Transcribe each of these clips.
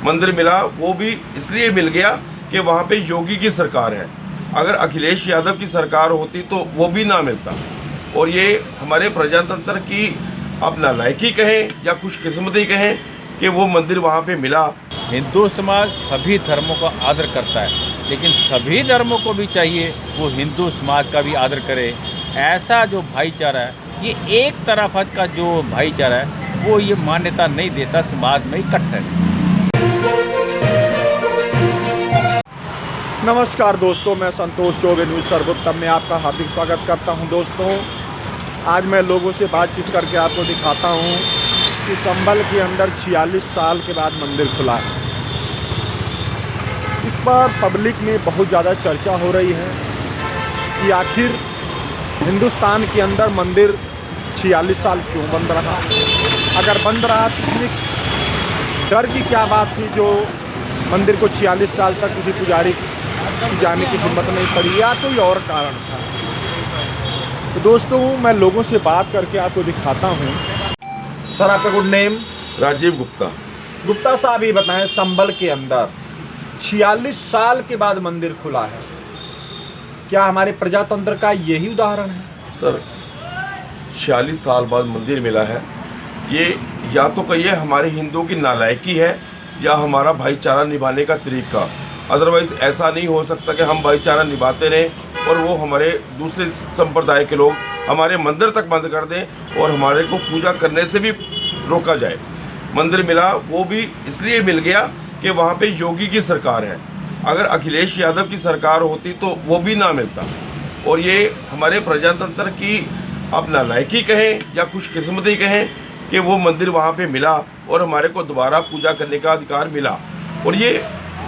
मंदिर मिला वो भी इसलिए मिल गया कि वहाँ पे योगी की सरकार है। अगर अखिलेश यादव की सरकार होती तो वो भी ना मिलता। और ये हमारे प्रजातंत्र की अब नालायकी कहें या खुशकिस्मती कहें कि वो मंदिर वहाँ पे मिला। हिंदू समाज सभी धर्मों का आदर करता है, लेकिन सभी धर्मों को भी चाहिए वो हिंदू समाज का भी आदर करे। ऐसा जो भाईचारा है, ये एक तरफ का जो भाईचारा है वो ये मान्यता नहीं देता समाज में इकट्ठे। नमस्कार दोस्तों, मैं संतोष चौबे न्यूज़ सर्वोत्तम में आपका हार्दिक स्वागत करता हूं। दोस्तों, आज मैं लोगों से बातचीत करके आपको दिखाता हूं कि संभल के अंदर 46 साल के बाद मंदिर खुला है। इस पर पब्लिक में बहुत ज़्यादा चर्चा हो रही है कि आखिर हिंदुस्तान के अंदर मंदिर 46 साल क्यों बंद रहा। अगर बंद रहा तो इसमें डर की क्या बात थी जो मंदिर को 46 साल तक किसी पुजारी जाने की हिम्मत नहीं पड़ी, या कोई और कारण था। तो दोस्तों, मैं लोगों से बात करके आपको दिखाता हूँ। सर, आपका गुड नेम? राजीव गुप्ता। गुप्ता साहब, ये बताएं, संभल के अंदर 46 साल के बाद मंदिर खुला है, क्या हमारे प्रजातंत्र का यही उदाहरण है? सर, 46 साल बाद मंदिर मिला है, ये या तो कहिए हमारे हिंदुओं की नालायकी है या हमारा भाईचारा निभाने का तरीका। अदरवाइज़ ऐसा नहीं हो सकता कि हम भाईचारा निभाते रहें और वो हमारे दूसरे संप्रदाय के लोग हमारे मंदिर तक बंद कर दें और हमारे को पूजा करने से भी रोका जाए। मंदिर मिला वो भी इसलिए मिल गया कि वहाँ पे योगी की सरकार है। अगर अखिलेश यादव की सरकार होती तो वो भी ना मिलता। और ये हमारे प्रजातंत्र की अब नालायकी कहें या खुशकिस्मती कहें कि वो मंदिर वहाँ पे मिला और हमारे को दोबारा पूजा करने का अधिकार मिला। और ये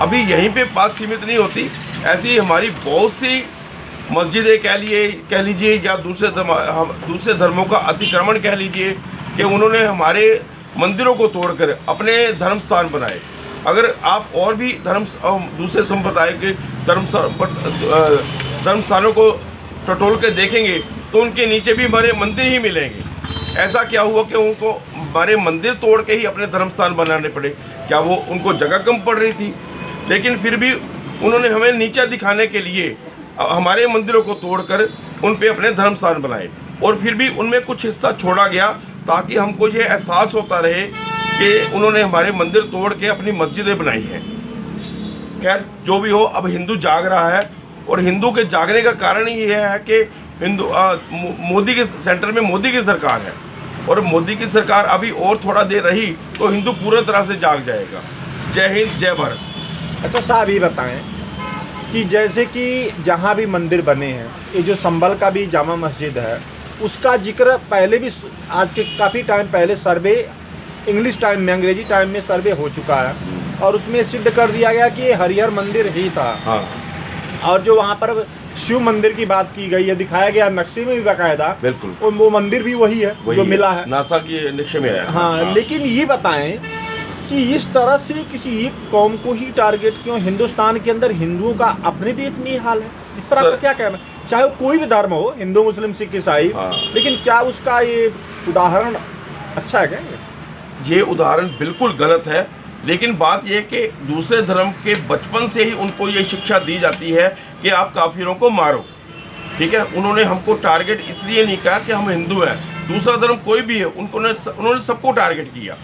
अभी यहीं पे बात सीमित नहीं होती, ऐसी हमारी बहुत सी मस्जिदें कह लीजिए या दूसरे धर्मों का अतिक्रमण कह लीजिए कि उन्होंने हमारे मंदिरों को तोड़कर अपने धर्म स्थान बनाए। अगर आप और भी दूसरे संप्रदाय के धर्म स्थानों को टटोल के देखेंगे तो उनके नीचे भी हमारे मंदिर ही मिलेंगे। ऐसा क्या हुआ कि उनको हमारे मंदिर तोड़ के ही अपने धर्म स्थान बनाने पड़े? क्या वो उनको जगह कम पड़ रही थी? लेकिन फिर भी उन्होंने हमें नीचा दिखाने के लिए हमारे मंदिरों को तोड़कर उन पे अपने धर्म स्थान बनाए और फिर भी उनमें कुछ हिस्सा छोड़ा गया ताकि हमको ये एहसास होता रहे कि उन्होंने हमारे मंदिर तोड़ के अपनी मस्जिदें बनाई हैं। खैर, जो भी हो, अब हिंदू जाग रहा है और हिंदू के जागने का कारण ही यह है कि मोदी के सेंटर में मोदी की सरकार है और मोदी की सरकार अभी और थोड़ा देर रही तो हिंदू पूरी तरह से जाग जाएगा। जय हिंद, जय भारत। अच्छा साहब, ये बताएं कि जैसे कि जहाँ भी मंदिर बने हैं, ये जो संभल का भी जामा मस्जिद है, उसका जिक्र पहले भी आज के काफ़ी टाइम पहले सर्वे इंग्लिश टाइम में, अंग्रेजी टाइम में सर्वे हो चुका है और उसमें सिद्ध कर दिया गया कि ये हरिहर मंदिर ही था। हाँ। और जो वहाँ पर शिव मंदिर की बात की गई है, दिखाया गया नक्शे में भी बाकायदा, बिल्कुल, और वो मंदिर भी वही है जो मिला है, नासा के नक्शे में है। हाँ। लेकिन ये बताएं कि इस तरह से किसी एक कौम को ही टारगेट क्यों? हिंदुस्तान के अंदर हिंदुओं का अपने देश में ही हाल है। इस पर आपका क्या कहना? चाहे वो कोई भी धर्म हो, हिंदू, मुस्लिम, सिख, ईसाई, लेकिन क्या उसका ये उदाहरण अच्छा है क्या? ये उदाहरण बिल्कुल गलत है। लेकिन बात यह कि दूसरे धर्म के बचपन से ही उनको ये शिक्षा दी जाती है कि आप काफिरों को मारो। ठीक है, उन्होंने हमको टारगेट इसलिए नहीं कहा कि हम हिंदू हैं, दूसरा धर्म कोई भी है उन्होंने सबको टारगेट किया।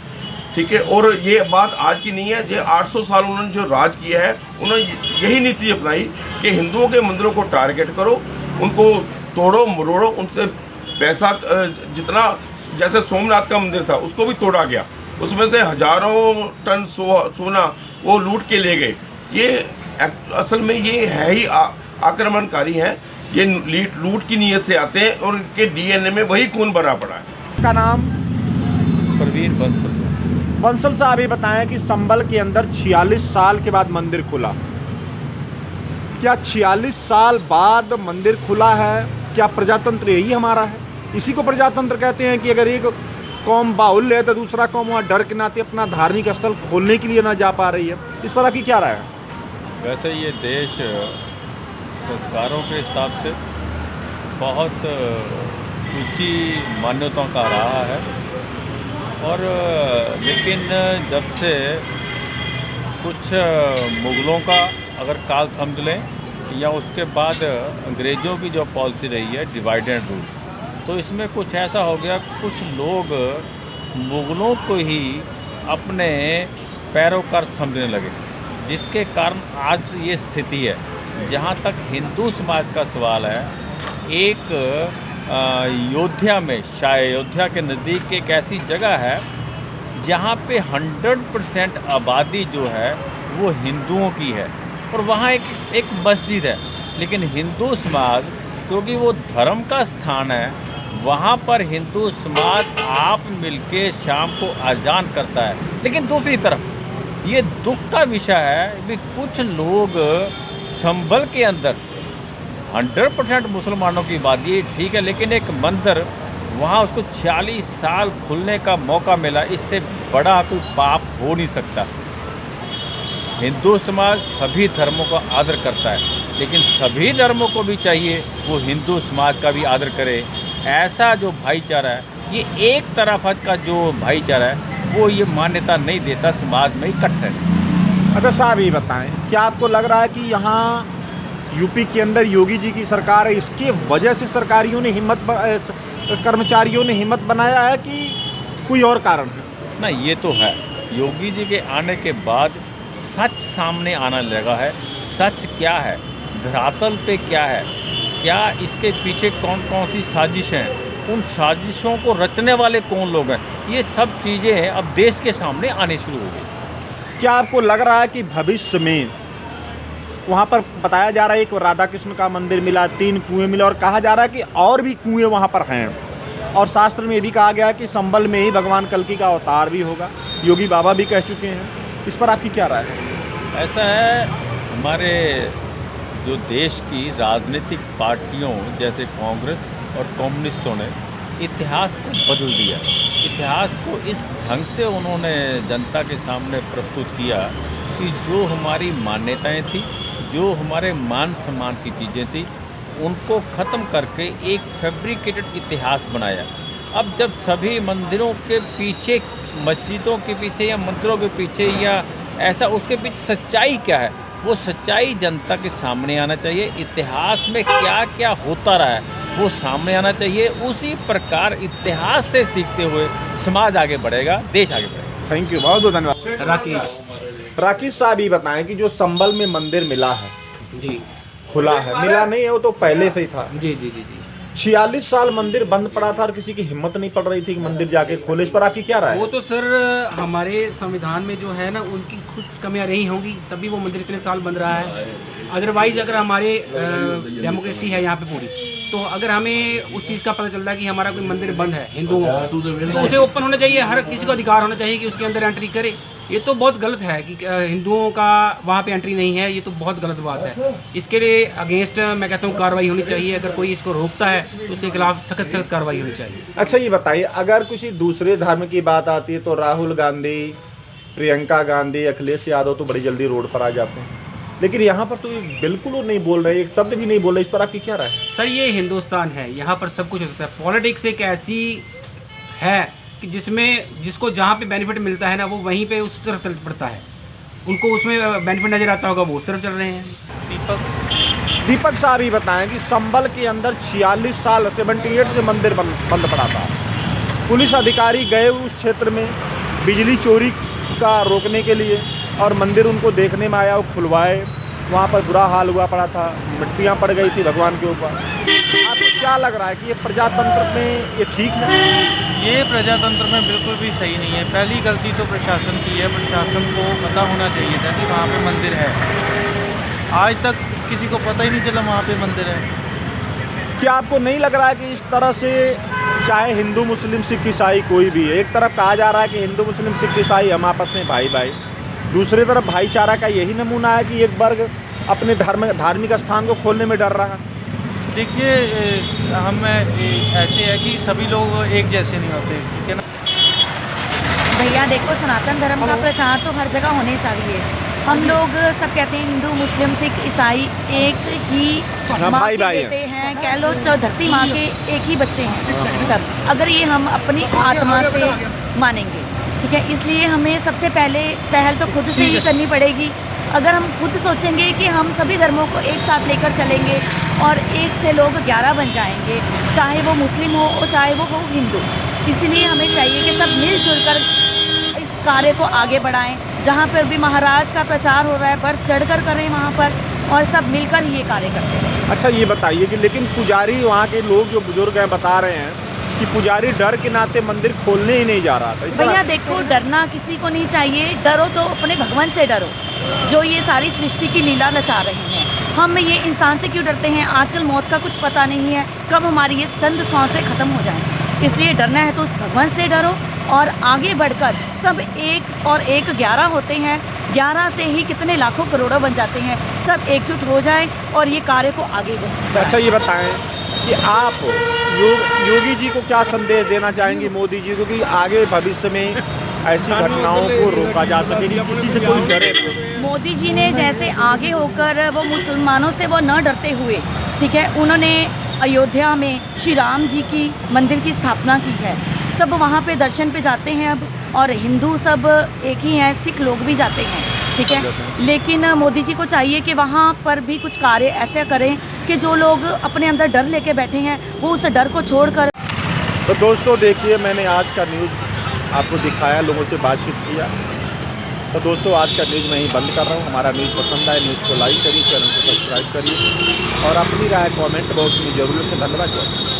ठीक है, और ये बात आज की नहीं है, ये 800 साल उन्होंने जो राज किया है, उन्होंने यही नीति अपनाई कि हिंदुओं के मंदिरों को टारगेट करो, उनको तोड़ो मरोड़ो, उनसे पैसा जितना, जैसे सोमनाथ का मंदिर था उसको भी तोड़ा गया, उसमें से हजारों टन सोना वो लूट के ले गए। ये असल में ये है ही आक्रमणकारी हैं, ये लूट की नीयत से आते हैं और इनके डीएनए में वही खून भरा पड़ा है। का नाम? प्रवीण बंसल। बंसल साहब, ये बताएं कि संभल के अंदर 46 साल के बाद मंदिर खुला, क्या 46 साल बाद मंदिर खुला है, क्या प्रजातंत्र यही हमारा है? इसी को प्रजातंत्र कहते हैं कि अगर एक कौम बाहुल्य है तो दूसरा कौम वहाँ डर के नाते अपना धार्मिक स्थल खोलने के लिए ना जा पा रही है। इस पर आपकी क्या राय है? वैसे ये देश संस्कारों के हिसाब से बहुत ऊंची मान्यताओं का रहा है और लेकिन जब से कुछ मुग़लों का अगर काल समझ लें, या उसके बाद अंग्रेज़ों की जो पॉलिसी रही है डिवाइड एंड रूल, तो इसमें कुछ ऐसा हो गया, कुछ लोग मुग़लों को ही अपने पैरोकार समझने लगे, जिसके कारण आज ये स्थिति है। जहाँ तक हिंदू समाज का सवाल है, एक अयोध्या में, शायद अयोध्या के नज़दीक एक ऐसी जगह है जहाँ पे 100% आबादी जो है वो हिंदुओं की है, और वहाँ एक मस्जिद है। लेकिन हिंदू समाज, क्योंकि वो धर्म का स्थान है, वहाँ पर हिंदू समाज आप मिलके शाम को अजान करता है। लेकिन दूसरी तरफ ये दुख का विषय है कि कुछ लोग संभल के अंदर 100% मुसलमानों की आबादी ठीक है, लेकिन एक मंदिर वहाँ उसको 40 साल खुलने का मौका मिला, इससे बड़ा कोई पाप हो नहीं सकता। हिंदू समाज सभी धर्मों का आदर करता है, लेकिन सभी धर्मों को भी चाहिए वो हिंदू समाज का भी आदर करे। ऐसा जो भाईचारा है, ये एक तरफ का जो भाईचारा है वो ये मान्यता नहीं देता समाज में इकट्ठे। अच्छा साहब, ये बताएं, क्या आपको लग रहा है कि यहाँ यूपी के अंदर योगी जी की सरकार है, इसके वजह से सरकारियों ने कर्मचारियों ने हिम्मत बनाया है कि कोई और कारण है? ना, ये तो है, योगी जी के आने के बाद सच सामने आने लगा है। सच क्या है, धरातल पे क्या है, क्या इसके पीछे कौन कौन सी साजिशें हैं, उन साजिशों को रचने वाले कौन लोग हैं, ये सब चीज़ें अब देश के सामने आने शुरू हो गई। क्या आपको लग रहा है कि भविष्य में वहाँ पर बताया जा रहा है एक राधा कृष्ण का मंदिर मिला, 3 कुएं मिले, और कहा जा रहा है कि और भी कुएं वहाँ पर हैं, और शास्त्र में भी कहा गया है कि संबल में ही भगवान कल्कि का अवतार भी होगा, योगी बाबा भी कह चुके हैं। इस पर आपकी क्या राय है? ऐसा है, हमारे जो देश की राजनीतिक पार्टियों जैसे कांग्रेस और कम्युनिस्टों ने इतिहास को बदल दिया। इतिहास को इस ढंग से उन्होंने जनता के सामने प्रस्तुत किया कि जो हमारी मान्यताएं थी, जो हमारे मान सम्मान की चीज़ें थी, उनको ख़त्म करके एक फैब्रिकेटेड इतिहास बनाया। अब जब सभी मंदिरों के पीछे, मस्जिदों के पीछे या मंदिरों के पीछे या ऐसा, उसके पीछे सच्चाई क्या है, वो सच्चाई जनता के सामने आना चाहिए। इतिहास में क्या क्या होता रहा है वो सामने आना चाहिए। उसी प्रकार इतिहास से सीखते हुए समाज आगे बढ़ेगा, देश आगे बढ़ेगा। थैंक यू, बहुत बहुत धन्यवाद। राकेश साहब, ये बताएं कि जो संबल में मंदिर मिला है, जी, खुला है, मिला नहीं है, वो तो पहले से ही था। जी जी जी जी 46 साल मंदिर बंद पड़ा था और किसी की हिम्मत नहीं पड़ रही थी कि मंदिर जाके खोले। इस पर आपकी क्या राय है? वो तो सर हमारे संविधान में जो है ना, उनकी कुछ कमियां रही होंगी, तभी वो मंदिर इतने साल बंद रहा है। अदरवाइज अगर हमारे डेमोक्रेसी है यहाँ पे पूरी, तो अगर हमें उस चीज़ का पता चलता है कि हमारा कोई मंदिर बंद है हिंदुओं का, तो उसे ओपन होना चाहिए। हर किसी को अधिकार होना चाहिए कि उसके अंदर एंट्री करे। ये तो बहुत गलत है कि हिंदुओं का वहाँ पे एंट्री नहीं है, ये तो बहुत गलत बात है। इसके लिए अगेंस्ट मैं कहता हूँ कार्रवाई होनी चाहिए। अगर कोई इसको रोकता है तो उसके खिलाफ सख्त सख्त कार्रवाई होनी चाहिए। अच्छा, ये बताइए, अगर किसी दूसरे धर्म की बात आती है तो राहुल गांधी, प्रियंका गांधी, अखिलेश यादव तो बड़ी जल्दी रोड पर आ जाते हैं, लेकिन यहाँ पर तो बिल्कुल वो नहीं बोल रहे, एक शब्द भी नहीं बोल रहे। इस पर आपकी क्या राय है? सर, ये हिंदुस्तान है, यहाँ पर सब कुछ हो सकता है। पॉलिटिक्स एक ऐसी है कि जिसमें जिसको जहाँ पे बेनिफिट मिलता है ना, वो वहीं पे उस तरफ चल पड़ता है। उनको उसमें बेनिफिट नज़र आता होगा, वो उस तरफ चल रहे हैं। दीपक साहब, ही बताएं कि संबल के अंदर 46 साल 78 से मंदिर बंद पड़ा था। पुलिस अधिकारी गए उस क्षेत्र में बिजली चोरी का रोकने के लिए, और मंदिर उनको देखने में आया, वो खुलवाए। वहाँ पर बुरा हाल हुआ पड़ा था, मिट्टियाँ पड़ गई थी भगवान के ऊपर। आपको क्या लग रहा है कि ये प्रजातंत्र में ये ठीक है? ये प्रजातंत्र में बिल्कुल भी सही नहीं है। पहली गलती तो प्रशासन की है। प्रशासन को पता होना चाहिए था कि वहाँ पे मंदिर है। आज तक किसी को पता ही नहीं चला वहाँ पे मंदिर है। क्या आपको नहीं लग रहा है कि इस तरह से, चाहे हिंदू मुस्लिम सिख ईसाई कोई भी है, एक तरफ कहा जा रहा है कि हिंदू मुस्लिम सिख ईसाई हम आपस में भाई भाई, दूसरी तरफ भाईचारा का यही नमूना है कि एक वर्ग अपने धार्मिक स्थान को खोलने में डर रहा है। देखिए, हम ऐसे है कि सभी लोग एक जैसे नहीं होते, ठीक है ना भैया। देखो, सनातन धर्म का प्रचार तो हर जगह होने चाहिए। हम लोग सब कहते हैं हिंदू मुस्लिम सिख ईसाई एक ही माँ के बेटे हैं, कह लो धरती माँ के एक ही बच्चे हैं सब। अगर ये हम अपनी आत्मा से मानेंगे ठीक है, इसलिए हमें सबसे पहले पहल तो खुद से ही करनी पड़ेगी। अगर हम खुद सोचेंगे कि हम सभी धर्मों को एक साथ लेकर चलेंगे और एक से लोग 11 बन जाएंगे, चाहे वो मुस्लिम हो और चाहे वो हो हिंदू। इसलिए हमें चाहिए कि सब मिलजुल कर इस कार्य को आगे बढ़ाएं। जहाँ पर भी महाराज का प्रचार हो रहा है, बढ़ चढ़कर करें वहाँ पर, और सब मिलकर ही ये कार्य करते हैं। अच्छा, ये बताइए कि लेकिन पुजारी, वहाँ के लोग जो बुजुर्ग हैं बता रहे हैं कि पुजारी डर के नाते मंदिर खोलने ही नहीं जा रहा था। भैया देखो, डरना किसी को नहीं चाहिए। डरो तो अपने भगवान से डरो, जो ये सारी सृष्टि की लीला रचा रहे हैं। हम ये इंसान से क्यों डरते हैं? आजकल मौत का कुछ पता नहीं है, कब हमारी ये चंद सांसें ख़त्म हो जाएं। इसलिए डरना है तो उस भगवान से डरो और आगे बढ़कर सब 1 और 1 11 होते हैं। 11 से ही कितने लाखों करोड़ों बन जाते हैं। सब एकजुट हो जाएं और ये कार्य को आगे बढ़ाएं। अच्छा, ये बताएं कि आप योगी जी को क्या संदेश देना चाहेंगी, मोदी जी को, कि आगे भविष्य में ऐसी घटनाओं को रोका जा सके, कि किसी से कोई डरे ना? मोदी जी ने जैसे आगे होकर वो मुसलमानों से वो न डरते हुए, ठीक है, उन्होंने अयोध्या में श्री राम जी की मंदिर की स्थापना की है। सब वहाँ पे दर्शन पे जाते हैं अब, और हिंदू सब एक ही हैं, सिख लोग भी जाते हैं, ठीक है। लेकिन मोदी जी को चाहिए कि वहाँ पर भी कुछ कार्य ऐसे करें कि जो लोग अपने अंदर डर लेके बैठे हैं वो उस डर को छोड़कर। तो दोस्तों देखिए, मैंने आज का न्यूज़ आपको दिखाया, लोगों से बातचीत किया। तो दोस्तों आज का न्यूज़ मैं ही बंद कर रहा हूँ। हमारा न्यूज़ पसंद आए, न्यूज़ को लाइक करिए, चैनल को सब्सक्राइब करिए और अपनी राय कमेंट बॉक्स में जरूर लिखें। धन्यवाद।